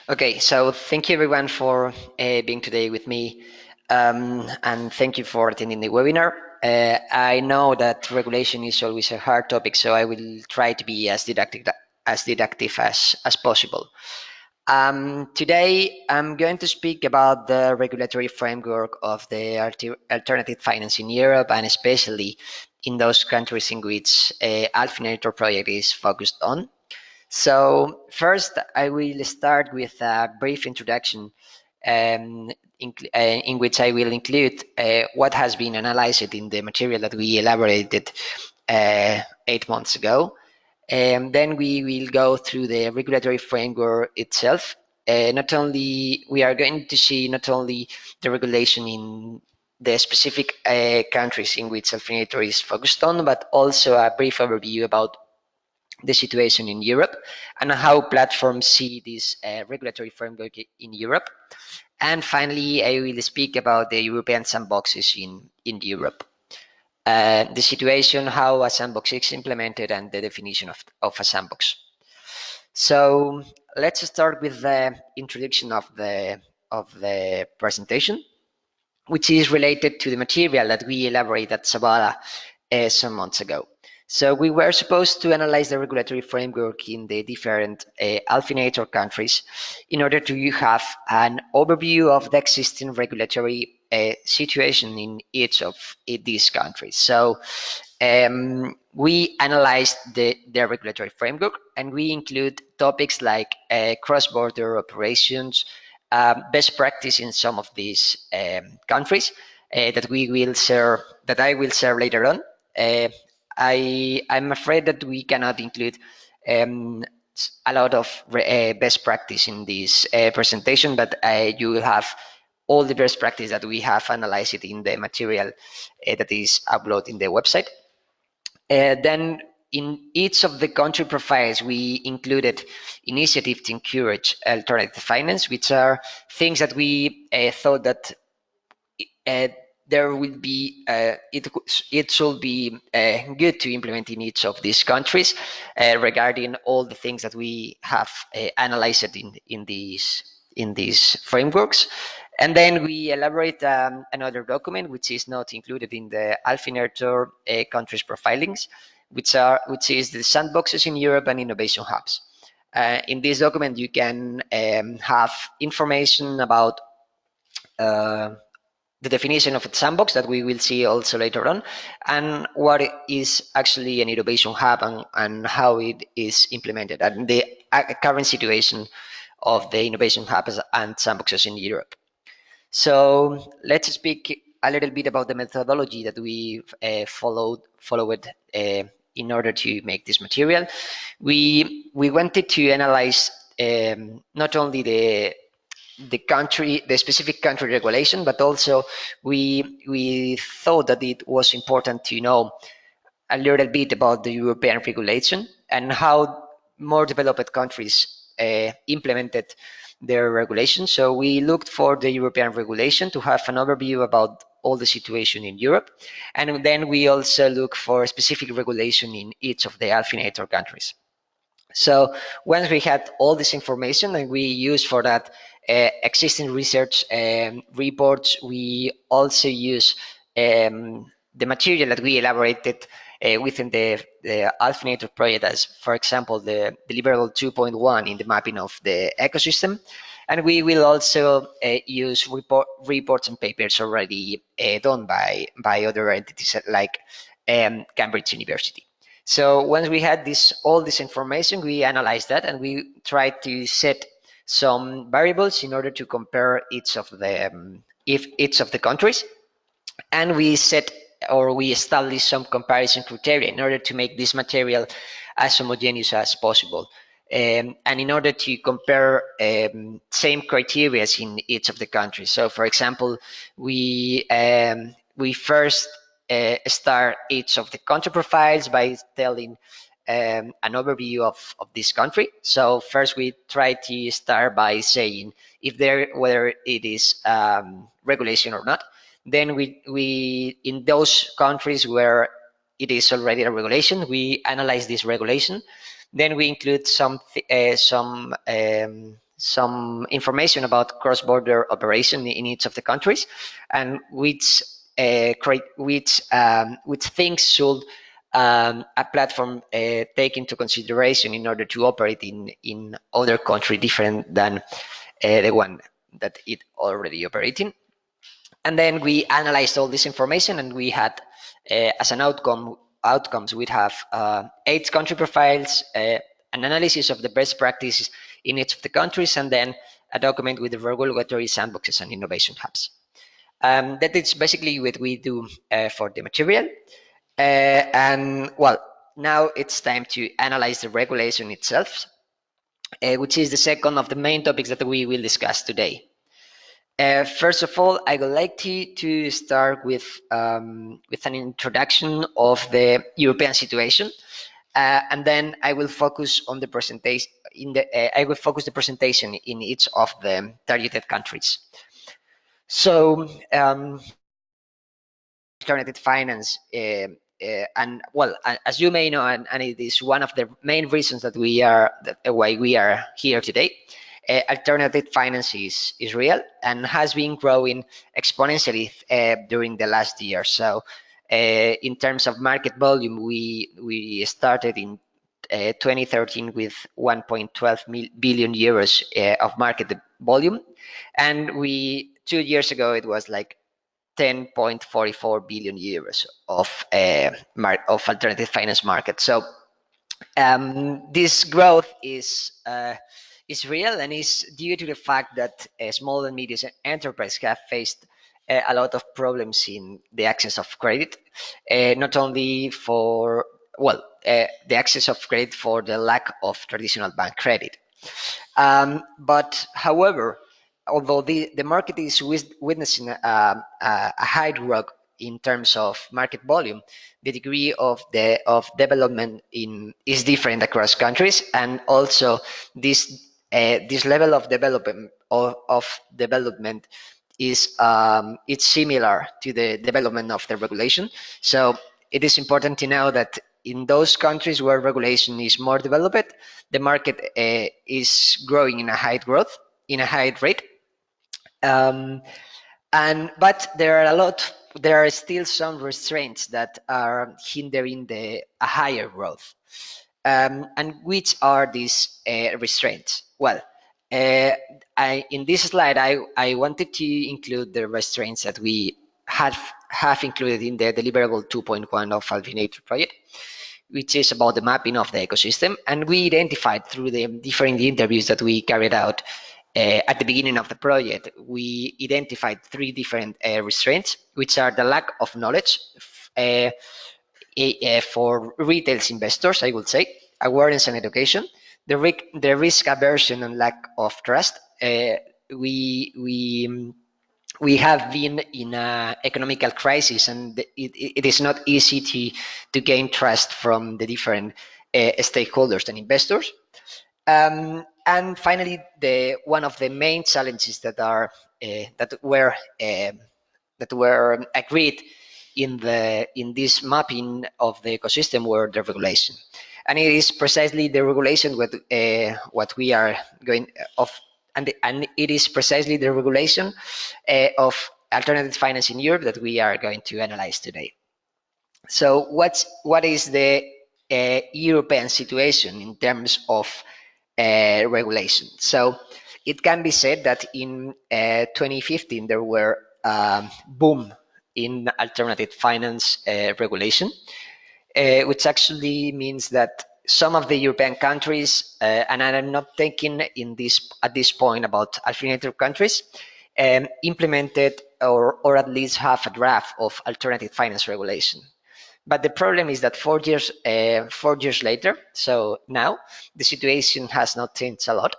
Okay, so thank you everyone for being today with me, and thank you for attending the webinar. I know that regulation is always a hard topic, so I will try to be as possible. Today, I'm going to speak about the regulatory framework of the alternative finance in Europe, and especially in those countries in which Altfinator project is focused on. So first, I will start with a brief introduction in which I will include what has been analyzed in the material that we elaborated 8 months ago. And then we will go through the regulatory framework itself. Not only we are going to see not only the regulation in the specific countries in which Alfinator is focused on, but also a brief overview about the situation in Europe and how platforms see this regulatory framework in Europe. And finally, I will speak about the European sandboxes in Europe. The situation, how a sandbox is implemented, and the definition of a sandbox. So let's start with the introduction of the presentation, which is related to the material that we elaborated at Zabala some months ago. So we were supposed to analyze the regulatory framework in the different Alfinator countries in order to have an overview of the existing regulatory situation in each of these countries. So we analyzed the regulatory framework, and we include topics like cross-border operations, best practice in some of these countries that I will share later on. Uh, I'm afraid that we cannot include um, a lot of best practice in this presentation, but you will have all the best practice that we have analyzed in the material that is uploaded in the website. Then in each of the country profiles, we included initiatives to encourage alternative finance, which are things that we thought that uh, there will be it should be good to implement in each of these countries regarding all the things that we have analyzed in these frameworks. And then we elaborate another document which is not included in the Alfinator countries profilings, which is the sandboxes in Europe and innovation hubs. In this document, you can have information about uh, the definition of a sandbox that we will see also later on, and what is actually an innovation hub and how it is implemented, and the current situation of the innovation hubs and sandboxes in Europe. So let's speak a little bit about the methodology that we followed in order to make this material. We wanted to analyze not only the specific country regulation, but also we thought that it was important to know a little bit about the European regulation and how more developed countries implemented their regulation. So we looked for the European regulation to have an overview about all the situation in Europe. And then we also look for specific regulation in each of the Alfinator countries. So once we had all this information, and we used for that existing research reports, we also use the material that we elaborated within the Alfinator project, as for example the deliverable 2.1 in the mapping of the ecosystem. And we will also use reports and papers already done by other entities like Cambridge University. So once we had all this information, we analyzed that, and we tried to set some variables in order to compare each of the countries, and we established some comparison criteria in order to make this material as homogeneous as possible. And in order to compare same criteria in each of the countries. So, for example, we first start each of the country profiles by telling an overview of this country. So first we try to start by saying whether it is regulation or not. Then we in those countries where it is already a regulation, we analyze this regulation. Then we include some some information about cross-border operation in each of the countries, and which things should a platform take into consideration in order to operate in other country different than the one that it already operating. And then we analyzed all this information, and we had, as an outcomes, we'd have 8 country profiles, an analysis of the best practices in each of the countries, and then a document with the regulatory sandboxes and innovation hubs. That is basically what we do for the material. And well, now it's time to analyze the regulation itself, which is the second of the main topics that we will discuss today. First of all, I would like to start with an introduction of the European situation, and then I will focus on the presentation. I will focus the presentation in each of the targeted countries. So, alternative finance, and well, as you may know, and it is one of the main reasons that why we are here today. Alternative finance is real and has been growing exponentially during the last year. So, in terms of market volume, we started in 2013 with 1.12 billion euros of market volume, and 2 years ago it was like 10.44 billion euros of alternative finance market. So this growth is real and is due to the fact that small and medium enterprises have faced a lot of problems in the access of credit, not only for the access of credit for the lack of traditional bank credit. But however, although the market is witnessing a high growth in terms of market volume, the degree of development is different across countries, and also this level of development is it's similar to the development of the regulation. So it is important to know that in those countries where regulation is more developed, the market is growing in a high rate. But there are still some restraints that are hindering a higher growth. And which are these restraints? Well, in this slide, I wanted to include the restraints that we have included in the deliverable 2.1 of Altfinator project, which is about the mapping of the ecosystem. And we identified through the different interviews that we carried out at the beginning of the project, we identified 3 different restraints, which are the lack of knowledge for retail investors, I would say, awareness and education, the risk aversion and lack of trust. We have been in an economical crisis, and it is not easy to gain trust from the different stakeholders and investors. And finally, one of the main challenges that were agreed in this mapping of the ecosystem were the regulation, and it is precisely the regulation what we are going of, and it is precisely the regulation of alternative finance in Europe that we are going to analyze today. So what is the European situation in terms of regulation? So it can be said that in 2015 there were boom in alternative finance regulation, which actually means that some of the European countries, and I'm not thinking at this point about Altfinator countries, implemented or at least have a draft of alternative finance regulation. But the problem is that 4 years later, so now the situation has not changed a lot,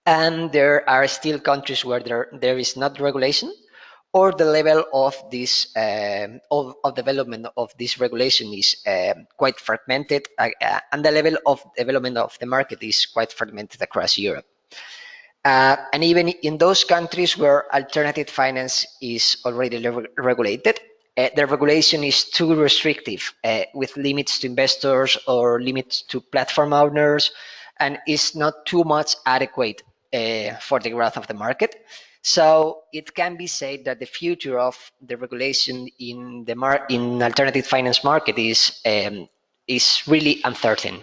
and there are still countries where there is not regulation, or the level of this of development of this regulation is quite fragmented, and the level of development of the market is quite fragmented across Europe. And even in those countries where alternative finance is already regulated, the regulation is too restrictive, with limits to investors or limits to platform owners, and is not too much adequate for the growth of the market. So it can be said that the future of the regulation in the in alternative finance market is really uncertain.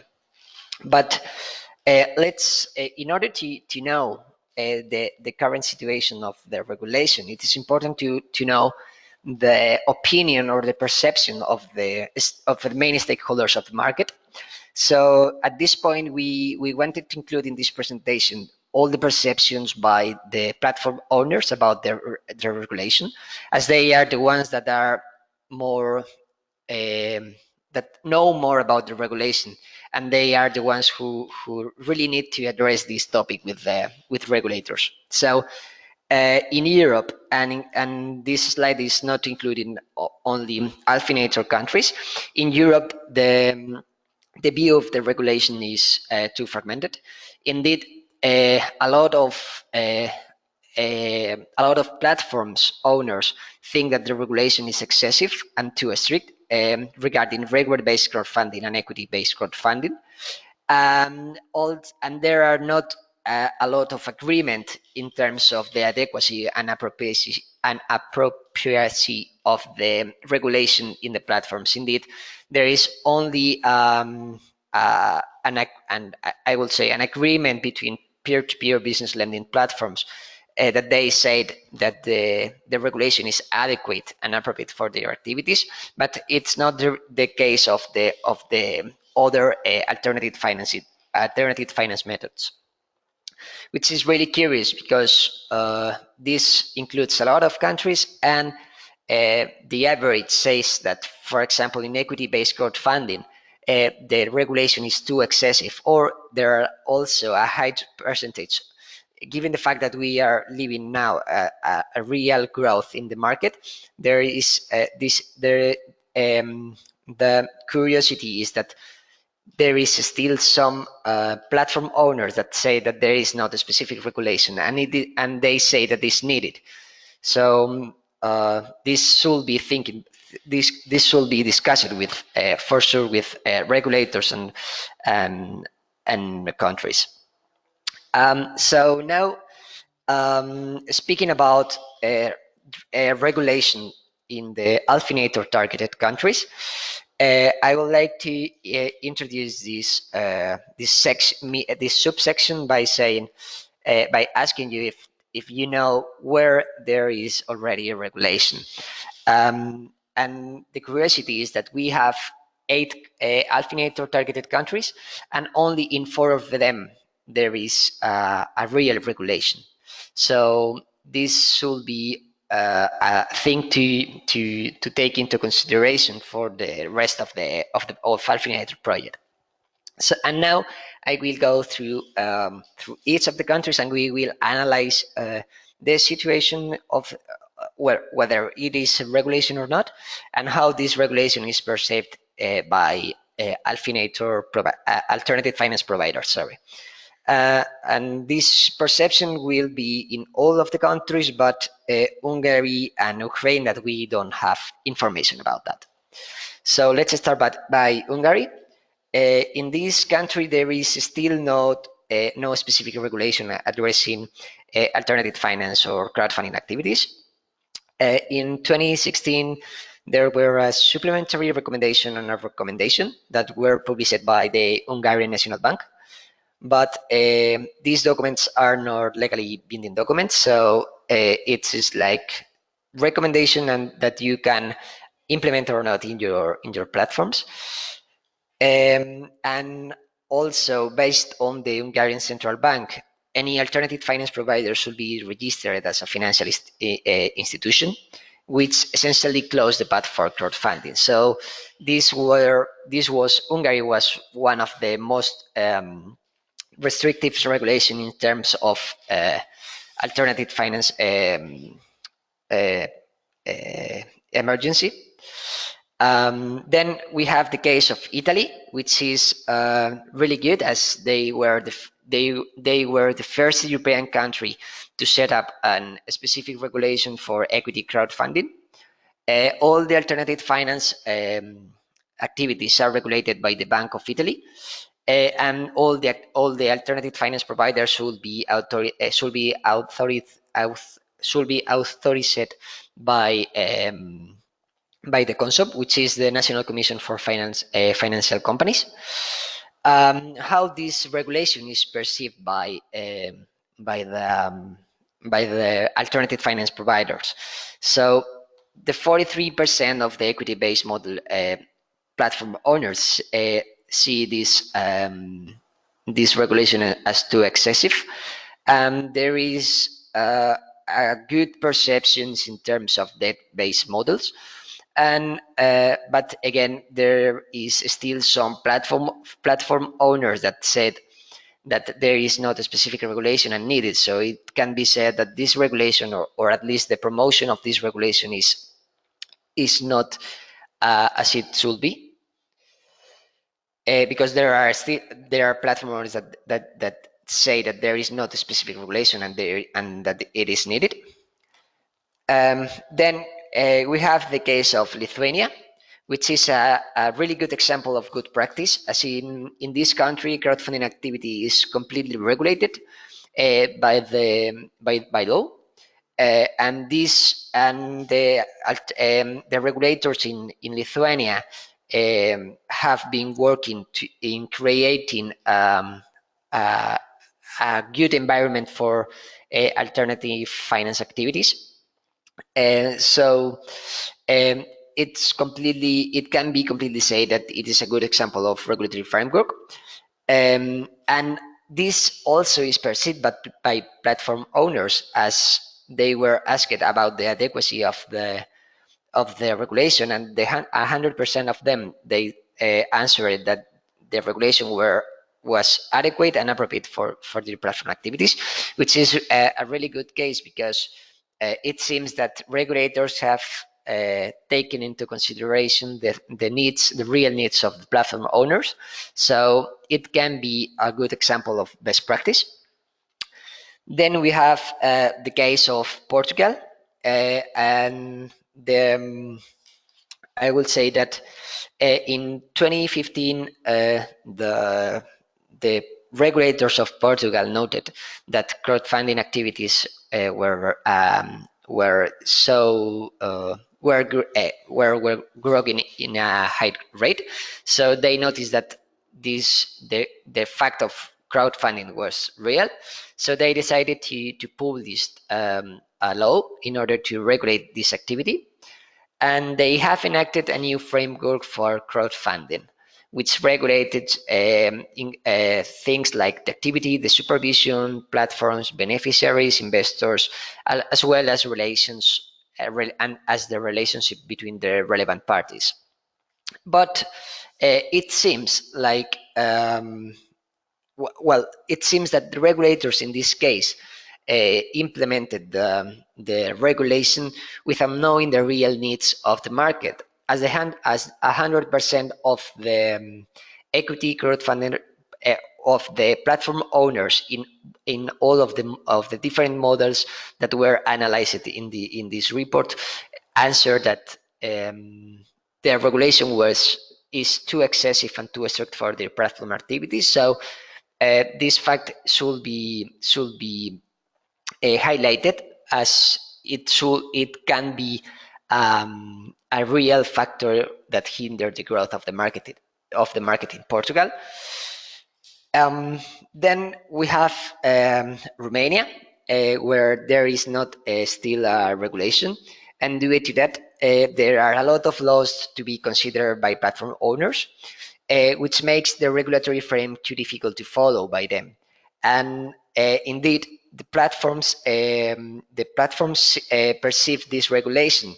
But let's, in order to know the current situation of the regulation, it is important to know the opinion or the perception of the main stakeholders of the market. So at this point, we wanted to include in this presentation all the perceptions by the platform owners about their regulation, as they are the ones that are more that know more about the regulation, and they are the ones who really need to address this topic with regulators. So in Europe, and this slide is not including only Altfinator countries. In Europe, the view of the regulation is too fragmented. Indeed, a lot of platforms owners think that the regulation is excessive and too strict regarding reward-based crowdfunding and equity-based crowdfunding. And there are not a lot of agreement in terms of the adequacy and appropriacy of the regulation in the platforms. Indeed, there is only I will say an agreement between peer-to-peer business lending platforms that they said that the regulation is adequate and appropriate for their activities, but it's not the case of the other alternative finance methods, which is really curious because this includes a lot of countries, and the average says that, for example, in equity-based crowdfunding, the regulation is too excessive, or there are also a high percentage. Given the fact that we are living now a real growth in the market, there is the curiosity is that there is still some platform owners that say that there is not a specific regulation, and they say that it's needed. So this should be this should be discussed with for sure with regulators and countries. So now, speaking about regulation in the Altfinator targeted countries, I would like to introduce this subsection by saying by asking you if you know where there is already a regulation. And the curiosity is that we have 8 Altfinator targeted countries, and only in 4 of them there is a real regulation. So this should be a thing to take into consideration for the rest of the Altfinator project. So, and now I will go through each of the countries, and we will analyze the situation of whether it is a regulation or not, and how this regulation is perceived by alternative finance providers. Sorry. And this perception will be in all of the countries, but Hungary and Ukraine, that we don't have information about that. So let's start by Hungary. In this country, there is still no specific regulation addressing alternative finance or crowdfunding activities. In 2016, there were a supplementary recommendation and a recommendation that were published by the Hungarian National Bank. But these documents are not legally binding documents, so it's just like recommendation and that you can implement or not in your platforms. And also, based on the Hungarian Central Bank, any alternative finance provider should be registered as a financial institution, which essentially closed the path for crowdfunding. So Hungary was one of the most restrictive regulation in terms of alternative finance uh, emergency. Then we have the case of Italy, which is really good, as they were the first European country to set up a specific regulation for equity crowdfunding. All the alternative finance activities are regulated by the Bank of Italy, and all the alternative finance providers should be authorized by the CONSOB, which is the National Commission for Financial Companies. How this regulation is perceived by the by the alternative finance providers. So the 43% of the equity-based model platform owners see this regulation as too excessive. There is a good perceptions in terms of debt-based models, and but again, there is still some platform owners that said that there is not a specific regulation and needed. So it can be said that this regulation, or at least the promotion of this regulation, is not as it should be, because there are platform owners that say that there is not a specific regulation and that it is needed. Then we have the case of Lithuania, which is a really good example of good practice. As in this country, crowdfunding activity is completely regulated by law, and the regulators in Lithuania have been working in creating a good environment for alternative finance activities. So it can be completely said that it is a good example of regulatory framework. And this also is perceived by platform owners, as they were asked about the adequacy of the regulation, and 100% of them, they answered that the regulation was adequate and appropriate for their platform activities, which is a really good case, because it seems that regulators have taken into consideration the real needs of the platform owners. So it can be a good example of best practice. Then we have the case of Portugal, and I will say that in 2015, the regulators of Portugal noted that crowdfunding activities were so were growing in a high rate. So they noticed that the fact of crowdfunding was real. So they decided to publish a law in order to regulate this activity, and they have enacted a new framework for crowdfunding, which regulated things like the activity, the supervision, platforms, beneficiaries, investors, as well as relations and as the relationship between the relevant parties. But it seems like it seems that the regulators in this case implemented the regulation without knowing the real needs of the market, as 100% of the equity crowdfunding of the platform owners in all of the different models that were analyzed in this report answered that the regulation is too excessive and too strict for their platform activities. So this fact should be highlighted, as it can be a real factor that hinder the growth of the market in Portugal. Then we have Romania, where there is not still a regulation, and due to that, there are a lot of laws to be considered by platform owners, which makes the regulatory frame too difficult to follow by them. And indeed, the platforms perceive this regulation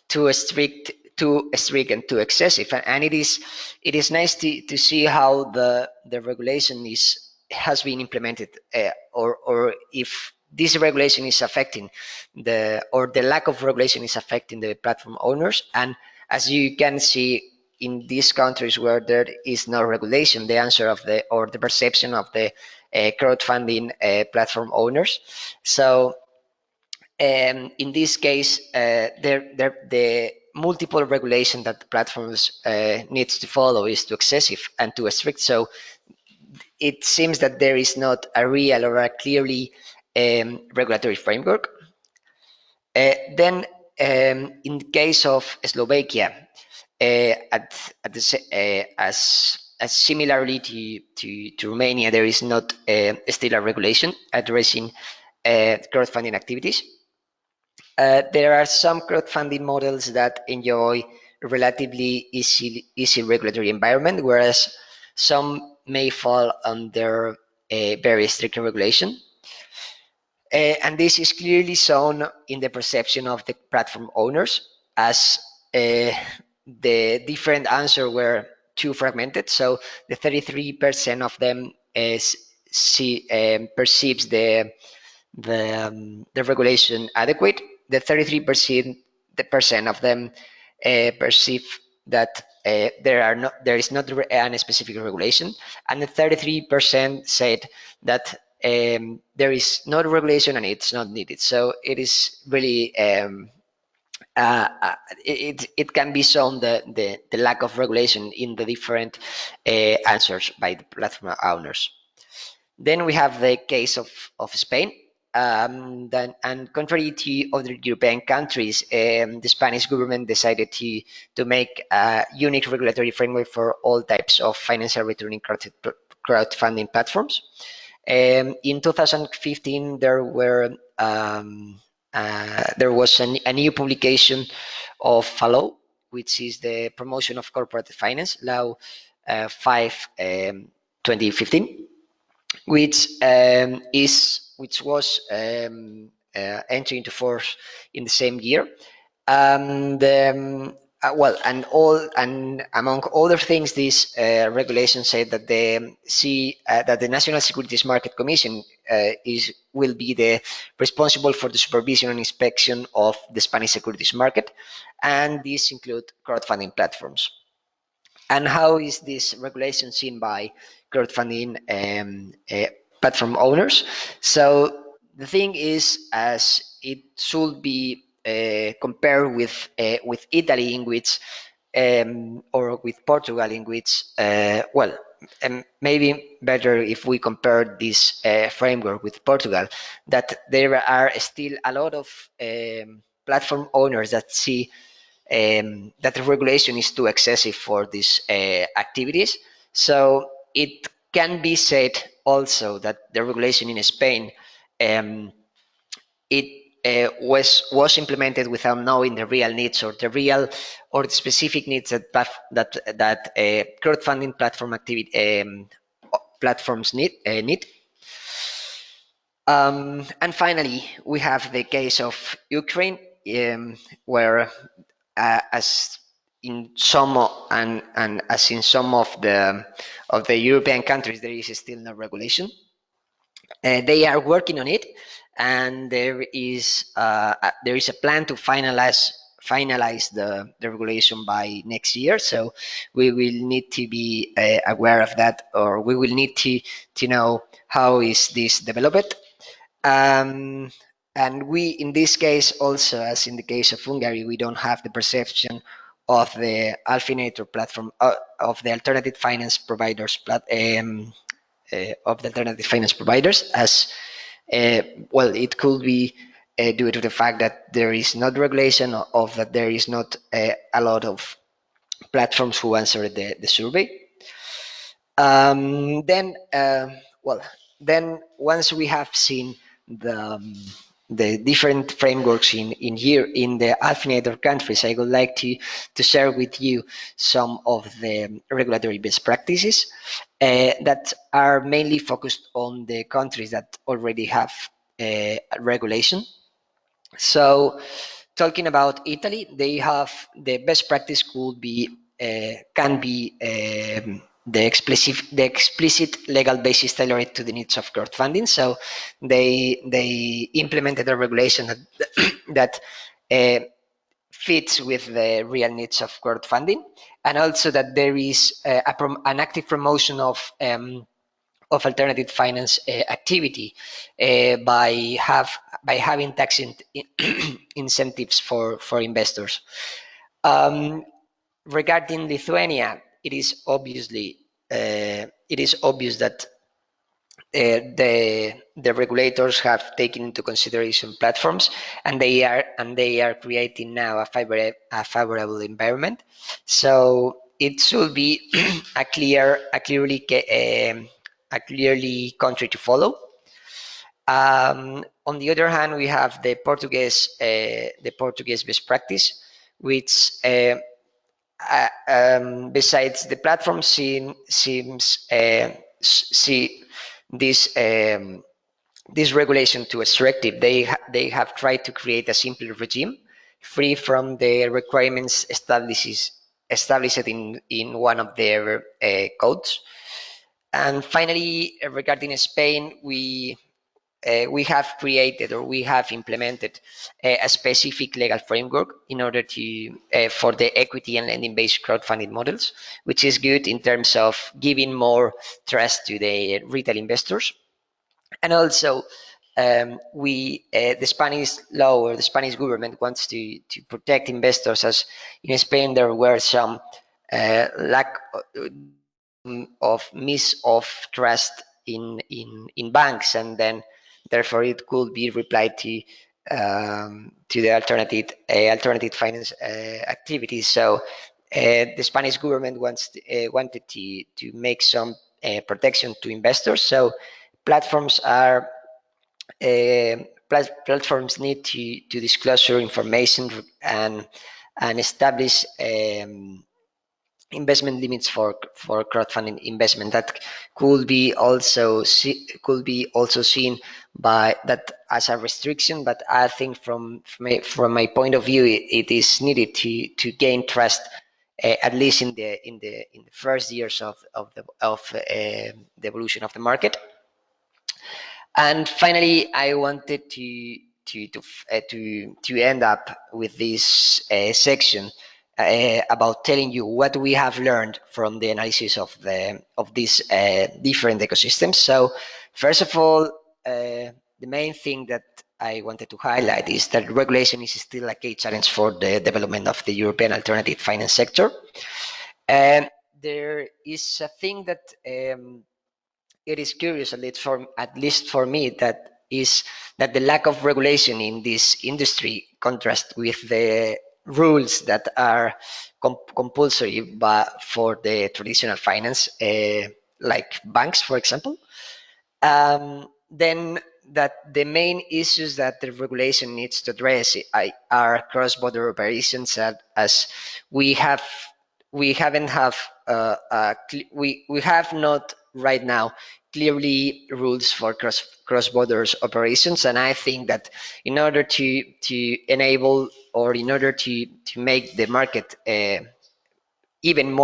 too strict, and too excessive. And it is nice to see how the regulation has been implemented, or if this regulation is affecting the lack of regulation is affecting the platform owners. And as you can see, in these countries where there is no regulation, the answer of the perception of the crowdfunding platform owners. So in this case, multiple regulation that platforms needs to follow is too excessive and too strict. So it seems that there is not a real or a clearly regulatory framework. Then, in the case of Slovakia, as similarly to Romania, there is not still a regulation addressing crowdfunding activities. There are some crowdfunding models that enjoy a relatively easy regulatory environment, whereas some may fall under a very strict regulation. And this is clearly shown in the perception of the platform owners, as the different answers were too fragmented. So the 33% of them perceives the regulation adequate. The 33% of them perceive that there is not any specific regulation, and the 33% said that there is no regulation and it's not needed. So it is really it can be shown the lack of regulation in the different answers by the platform owners. Then we have the case of Spain. And contrary to other European countries, the Spanish government decided to make a unique regulatory framework for all types of financial returning crowdfunding platforms. In 2015, there was a new publication of a law, which is the Promotion of Corporate Finance, Law 5 2015, which was entering into force in the same year. And and among other things, this regulation said that the National Securities Market Commission will be the responsible for the supervision and inspection of the Spanish securities market, and these include crowdfunding platforms. And how is this regulation seen by crowdfunding platform owners? So the thing is, as it should be compared with Italy, in which or with Portugal, in which maybe better if we compare this framework with Portugal, that there are still a lot of platform owners that see that the regulation is too excessive for these activities. So it can be said also that the regulation in Spain it was implemented without knowing the real needs or the specific needs that crowdfunding platform activity platforms need. And finally, we have the case of Ukraine, where as in some and as in some of the European countries, there is still no regulation. They are working on it, and there is a plan to finalize the regulation by next year. So we will need to be aware of that, or we will need to know how is this developed. Um, and we, in this case, also as in the case of Hungary, we don't have the perception of the Altfinator platform of the alternative finance providers of the alternative finance providers, as it could be due to the fact that there is not regulation, of that there is not a lot of platforms who answered the survey. Then, then once we have seen the different frameworks in here in the Altfinator countries, I would like to share with you some of the regulatory best practices that are mainly focused on the countries that already have regulation. So, talking about Italy, they have the best practice could be can be the explicit legal basis tailored to the needs of crowdfunding. So they implemented a regulation that fits with the real needs of crowdfunding, and also that there is an active promotion of alternative finance activity by having tax incentives for investors. Regarding Lithuania, it is obvious that the regulators have taken into consideration platforms, and they are creating now a favorable environment. So it should be a clearly country to follow. On the other hand, we have the Portuguese best practice, which besides the platform seems see this this regulation too restrictive. They have tried to create a simpler regime, free from the requirements established in one of their codes. And finally, regarding Spain, we have created or we have implemented a specific legal framework in order to for the equity and lending based crowdfunding models, which is good in terms of giving more trust to the retail investors. And also, the Spanish law or the Spanish government wants to protect investors, as in Spain there were some lack of miss of trust in banks, and then therefore it could be replied to the alternative finance activities. So the Spanish government wanted to make some protection to investors. So platforms are platforms need to disclose your information and establish investment limits for crowdfunding investment. That could be also seen by that as a restriction, but I think from my point of view, it is needed to gain trust, at least in the first years of the evolution of the market. And finally, I wanted to end up with this section about telling you what we have learned from the analysis of these different ecosystems. So, first of all, the main thing that I wanted to highlight is that regulation is still a key challenge for the development of the European alternative finance sector. And there is a thing that it is curious, at least for me, that is that the lack of regulation in this industry contrasts with the rules that are compulsory for the traditional finance, like banks, for example. Then that the main issues that the regulation needs to address are cross-border operations, as we have we haven't have we have not right now clearly rules for cross borders operations. And I think that in order to enable, or in order to make the market even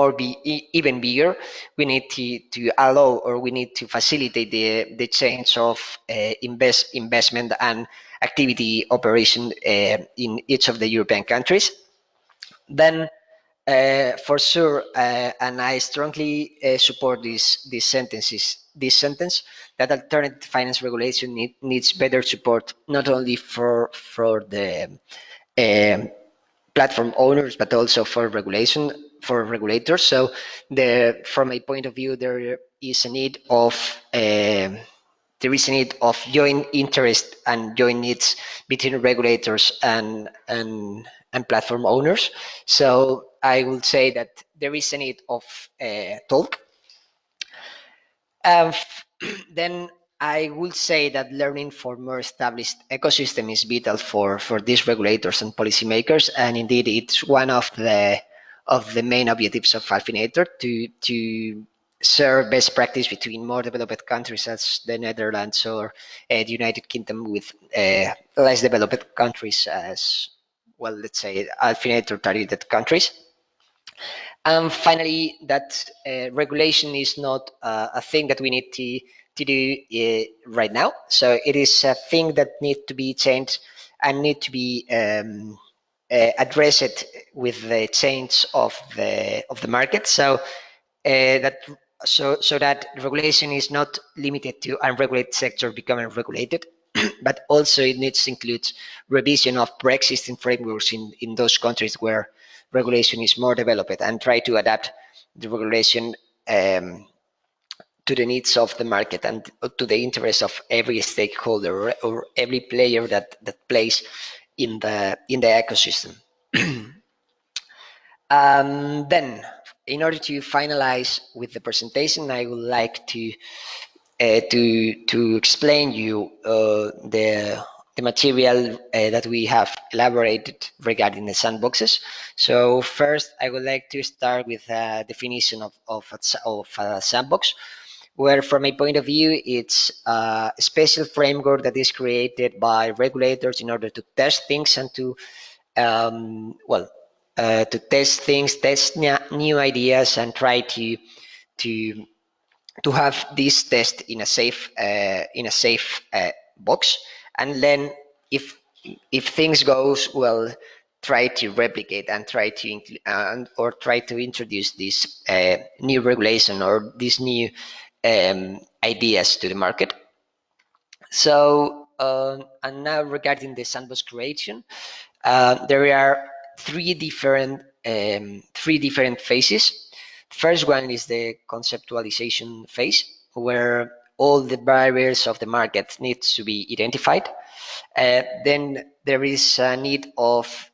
bigger, we need to allow, or we need to facilitate the change of investment and activity operation in each of the European countries. Then for sure, and I strongly support this sentence, that alternative finance regulation needs better support, not only for the platform owners, but also for regulators. So from a point of view, there is a need of joint interest and joint needs between regulators and platform owners. So I would say that there is a need of talk. Um, then I would say that learning for more established ecosystem is vital for these regulators and policymakers, and indeed it's one of the main objectives of Altfinator to share best practice between more developed countries as the Netherlands or the United Kingdom with less developed countries as, well, let's say Altfinator targeted countries. And finally, that regulation is not a thing that we need to do right now. So it is a thing that needs to be changed and need to be addressed with the change of the market. So that so that regulation is not limited to unregulated sector becoming regulated, but also it needs to include revision of pre-existing frameworks in those countries where regulation is more developed, and try to adapt the regulation to the needs of the market and to the interest of every stakeholder or every player that plays in the ecosystem. Then, in order to finalize with the presentation, I would like to explain you the material that we have elaborated regarding the sandboxes. So first, I would like to start with a definition of a sandbox, where from my point of view, it's a special framework that is created by regulators in order to test things and to test things, test new ideas, and try to to have this test in a safe box, and then if if things goes well, try to replicate and try to or try to introduce this new regulation or these new ideas to the market. So and now regarding the sandbox creation, there are three different phases. First one is the conceptualization phase, where all the barriers of the market needs to be identified. Then there is a need of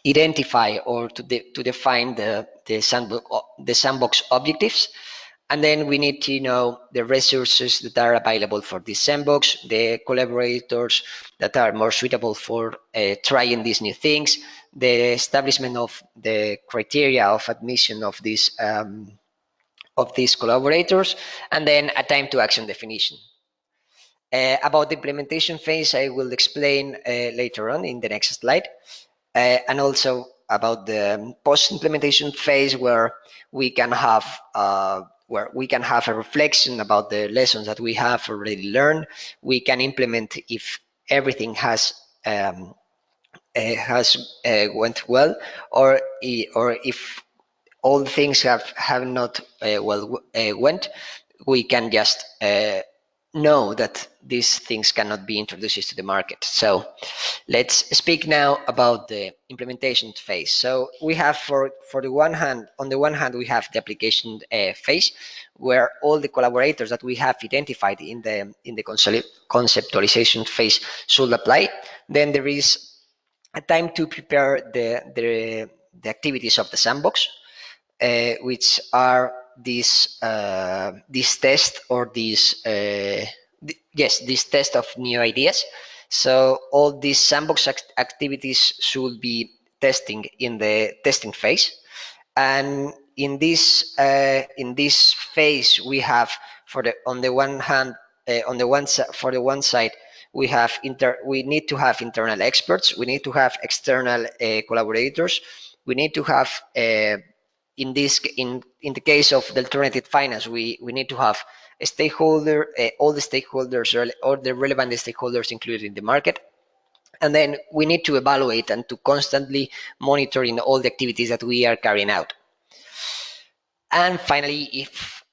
identify or to define the sandbox objectives, and then we need to know the resources that are available for this sandbox, the collaborators that are more suitable for trying these new things, the establishment of the criteria of admission of these collaborators, and then a time to action definition. About the implementation phase, I will explain later on in the next slide. And also about the post-implementation phase, where we can have a reflection about the lessons that we have already learned. We can implement if everything went well, or if all things have not went, we can just know that these things cannot be introduced to the market. So let's speak now about the implementation phase. So we have for the one hand, on the one hand, we have the application phase, where all the collaborators that we have identified in the conceptualization phase should apply. Then there is a time to prepare the activities of the sandbox, which are this test or this test of new ideas. So all these sandbox activities should be testing in the testing phase, and in this phase we have for the on the one hand on the one for the one side we need to have internal experts, we need to have external collaborators, we need to have in the case of the alternative finance, we need to have a stakeholder, all the stakeholders or the relevant stakeholders included in the market. And then we need to evaluate and to constantly monitor in all the activities that we are carrying out. And finally, if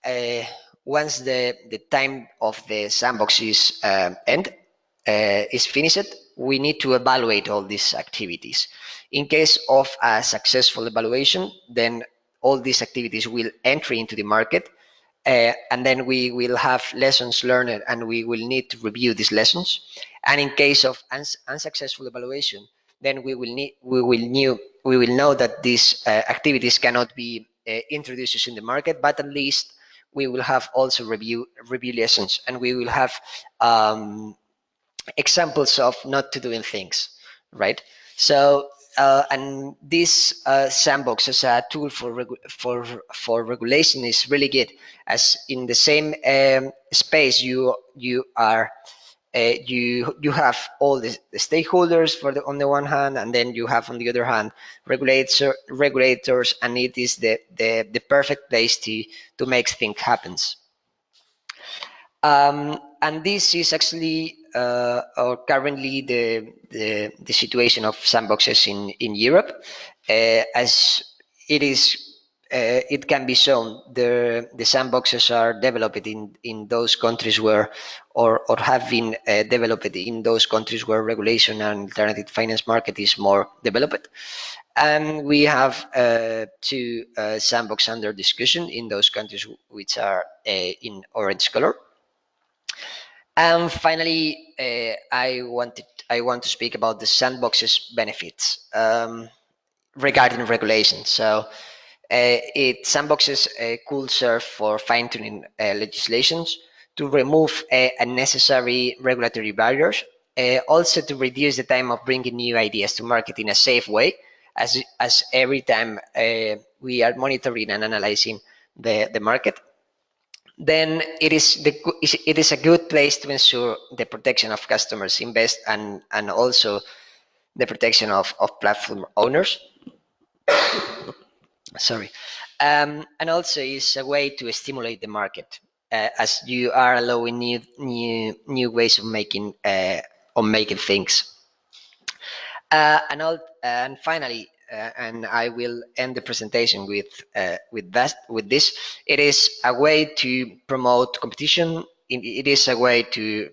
once the time of the sandbox is finished, we need to evaluate all these activities. In case of a successful evaluation, then all these activities will enter into the market, and then we will have lessons learned, and we will need to review these lessons. And in case of unsuccessful evaluation, then we will know that these activities cannot be introduced in the market, but at least we will have also review lessons, and we will have examples of not to doing things, right? So and this sandbox as a tool for regulation is really good, as in the same space you are you have all the stakeholders on the one hand, and then you have on the other hand regulators, and it is the perfect place to make things happen. And this is actually or currently the situation of sandboxes in Europe, as it can be shown the sandboxes are developed in those countries where or have been developed in those countries where regulation and alternative finance market is more developed. And we have two sandbox under discussion in those countries which are in orange color. And finally, I want to speak about the sandboxes benefits regarding regulation. So sandboxes could serve for fine-tuning legislations to remove unnecessary regulatory barriers, also to reduce the time of bringing new ideas to market in a safe way, as every time we are monitoring and analyzing the market, then it is a good place to ensure the protection of customers, invest, and also the protection of platform owners. Sorry. And also is a way to stimulate the market, as you are allowing new ways of making things. And finally, and I will end the presentation with this. It is a way to promote competition. It is a way to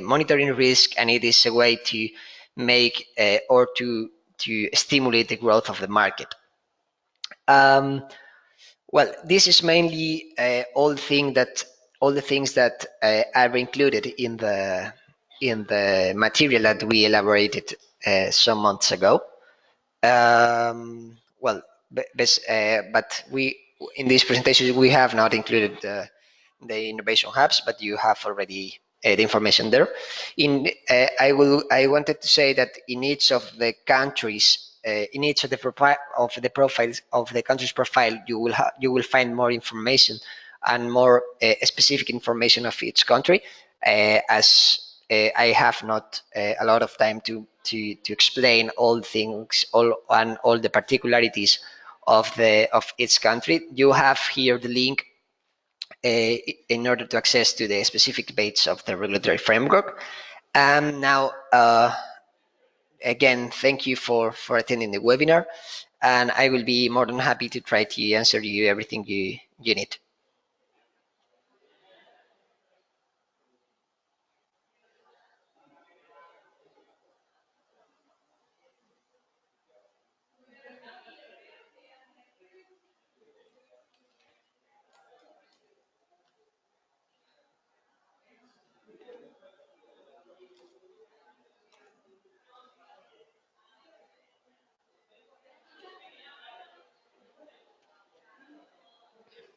monitoring risk, and it is a way to make or to stimulate the growth of the market. Well, this is mainly all the things that are included in the material that we elaborated some months ago. Well, but we in this presentation we have not included the innovation hubs, but you have already the information there. I wanted to say that in each of the countries, in each of the profiles of the country's profile, you will find more information and more specific information of each country, as I have not a lot of time to explain all things, all the particularities of each country. You have here the link in order to access to the specific page of the regulatory framework. And now, again, thank you for attending the webinar, and I will be more than happy to try to answer you everything you need.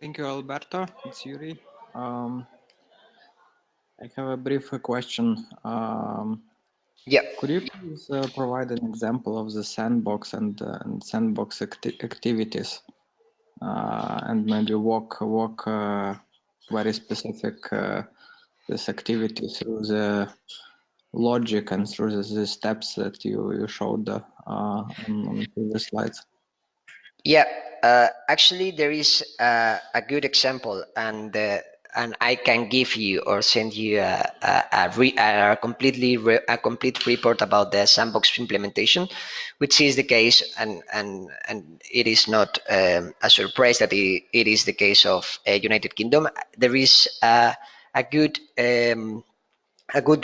Thank you, Alberto. It's Yuri. I have a brief question. Yeah. Could you please provide an example of the sandbox and sandbox activities, and maybe walk very specific this activity through the logic and through the steps that you showed on previous slides? Yeah, actually, there is a good example, and I can give you or send you a complete report about the sandbox implementation, which is the case, and it is not a surprise that it is the case of United Kingdom. There is a good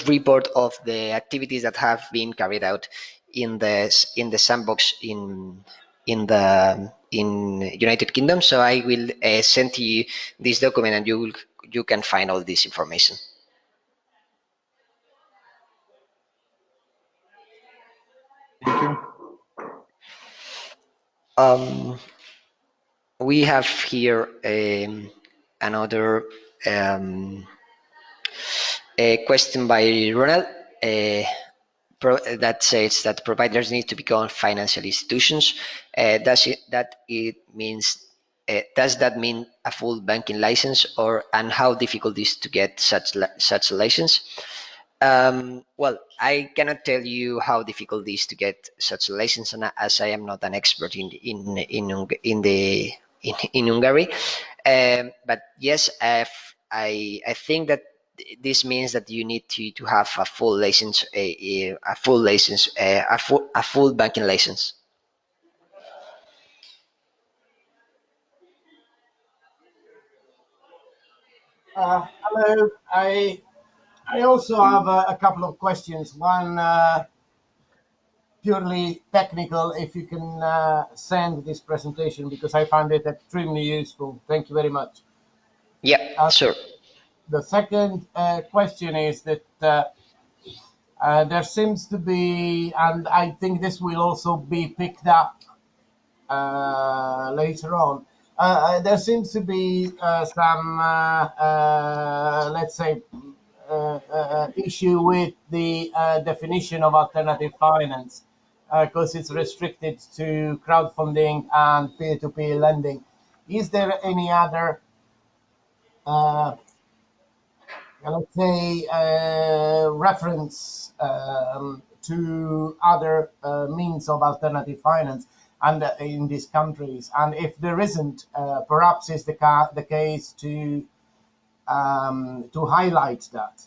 report of the activities that have been carried out in the sandbox in United Kingdom. So I will send to you this document, and you can find all this information. Thank you. We have here another a question by Ronald. That says that providers need to become financial institutions. Does that mean a full banking license, and how difficult is to get such a license? Well, I cannot tell you how difficult it is to get such a license, as I am not an expert in Hungary. But yes, I think that this means that you need to have a full license, a full banking license. Hello. I also have a couple of questions. One, purely technical, if you can send this presentation, because I found it extremely useful. Thank you very much. Yeah, sure. The second question is that there seems to be, and I think this will also be picked up later on, there seems to be some, let's say, issue with the definition of alternative finance, because it's restricted to crowdfunding and peer-to-peer lending. Is there any other, let's say, reference to other means of alternative finance and in these countries? And if there isn't, perhaps it's the case to highlight that.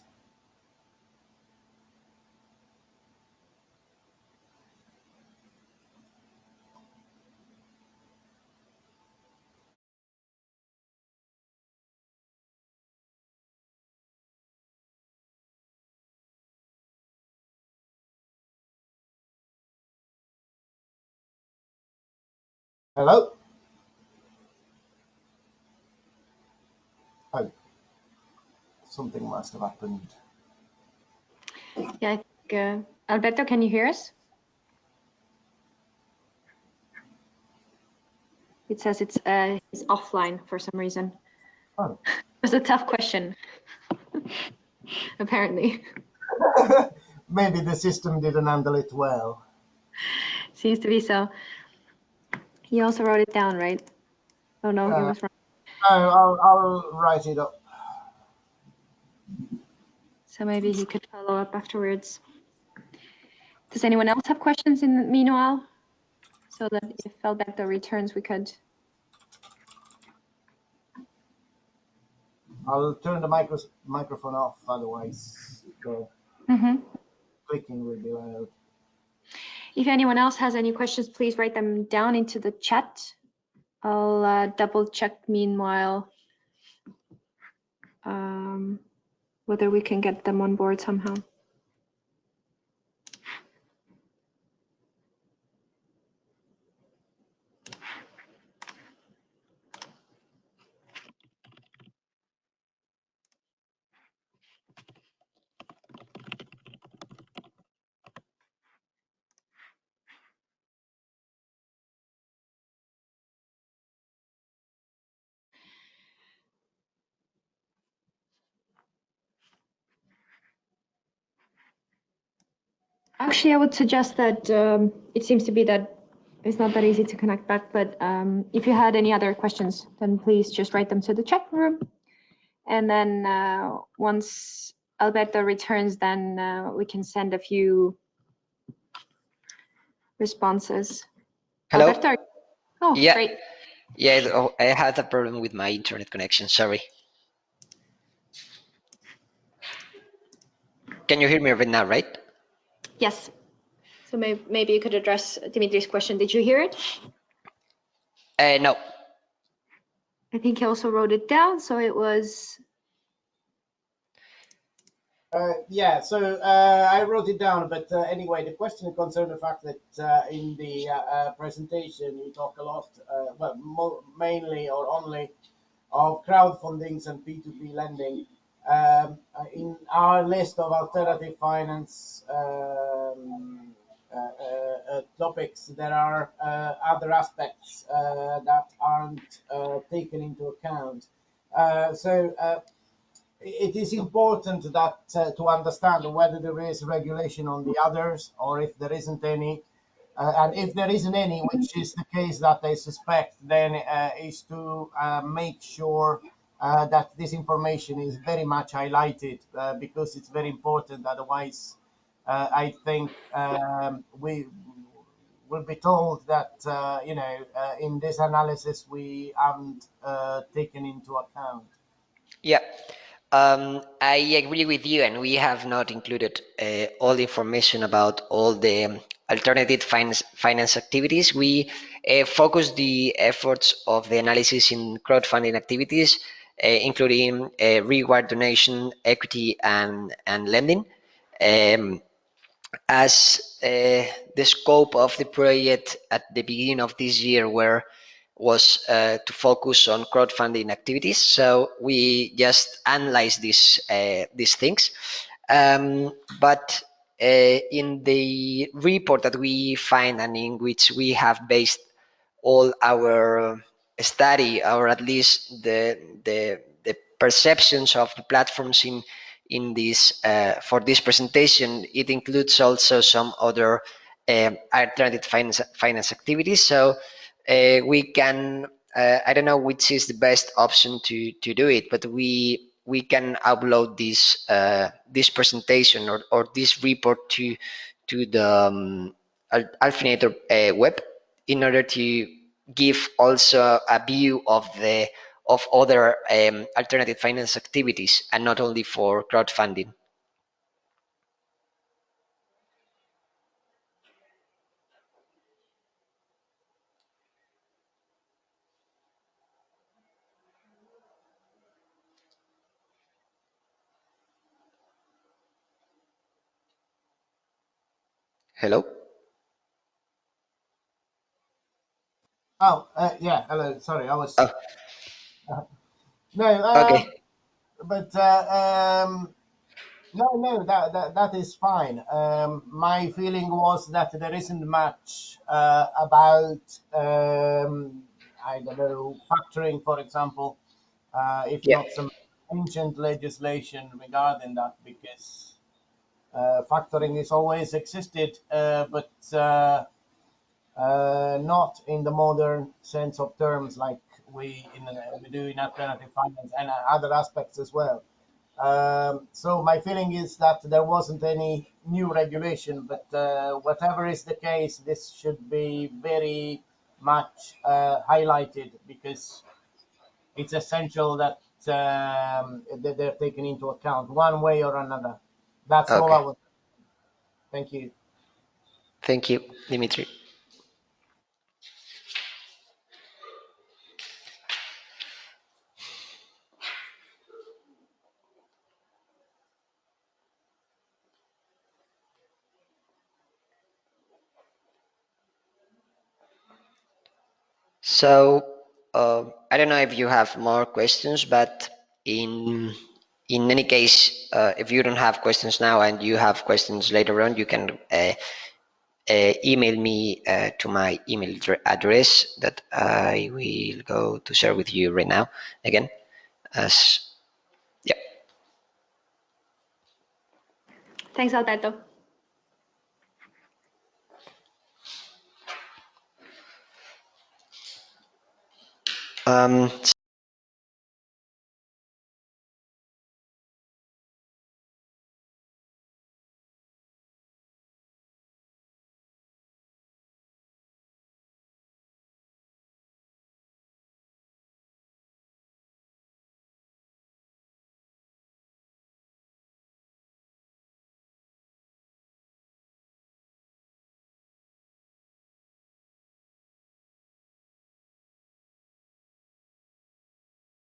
Hello? Oh, something must have happened. Yeah, I think, Alberto, can you hear us? It says it's offline for some reason. Oh. It was a tough question, apparently. Maybe the system didn't handle it well. Seems to be so. He also wrote it down, right? Oh no, it was wrong. I'll write it up. So maybe he could follow up afterwards. Does anyone else have questions in the meanwhile? So that if Alberto returns, we could. I'll turn the microphone off, otherwise the clicking will be loud. If anyone else has any questions, please write them down into the chat. I'll double check meanwhile whether we can get them on board somehow. Actually, I would suggest that it seems to be that it's not that easy to connect back, but if you had any other questions, then please just write them to the chat room. And then once Alberto returns, then we can send a few responses. Hello? Alberto, oh, Yeah. great. Yeah, I had a problem with my internet connection, sorry. Can you hear me right now, right? Yes. So maybe you could address Dimitri's question. Did you hear it? No. I think he also wrote it down, so it was... Yeah, so I wrote it down, but anyway, the question concerned the fact that in the presentation you talk a lot, well, mainly or only of crowdfundings and P2P lending. In our list of alternative finance topics, there are other aspects that aren't taken into account. It is important that to understand whether there is regulation on the others or if there isn't any. And if there isn't any, which is the case that I suspect, then is to make sure that this information is very much highlighted because it's very important. Otherwise, I think we will be told that, in this analysis, we haven't taken into account. Yeah, I agree with you, and we have not included all the information about all the alternative finance activities. We focus the efforts of the analysis in crowdfunding activities, including reward donation, equity, and lending. as the scope of the project at the beginning of this year was to focus on crowdfunding activities. So we just analyzed these things. But in the report that we find and in which we have based all our study, or at least the perceptions of the platforms in this for this presentation, it includes also some other alternative finance activities. So we can I don't know which is the best option to do it, but we can upload this presentation or this report to the Altfinator web, in order to give also a view of other alternative finance activities, and not only for crowdfunding. Hello? Oh, yeah. Hello. Sorry, I was Oh, no. okay. But no. That is fine. My feeling was that there isn't much about I don't know, factoring, for example, if Yeah. not some ancient legislation regarding that, because factoring has always existed, but not in the modern sense of terms like we do in alternative finance and other aspects as well. So my feeling is that there wasn't any new regulation, but whatever is the case, this should be very much highlighted, because it's essential that that they're taken into account one way or another. That's all I Okay. was. Thank you. Thank you, Dimitri. So I don't know if you have more questions, but in any case, if you don't have questions now and you have questions later on, you can email me to my email address that I will go to share with you right now. Again, as yeah. Thanks, Alberto.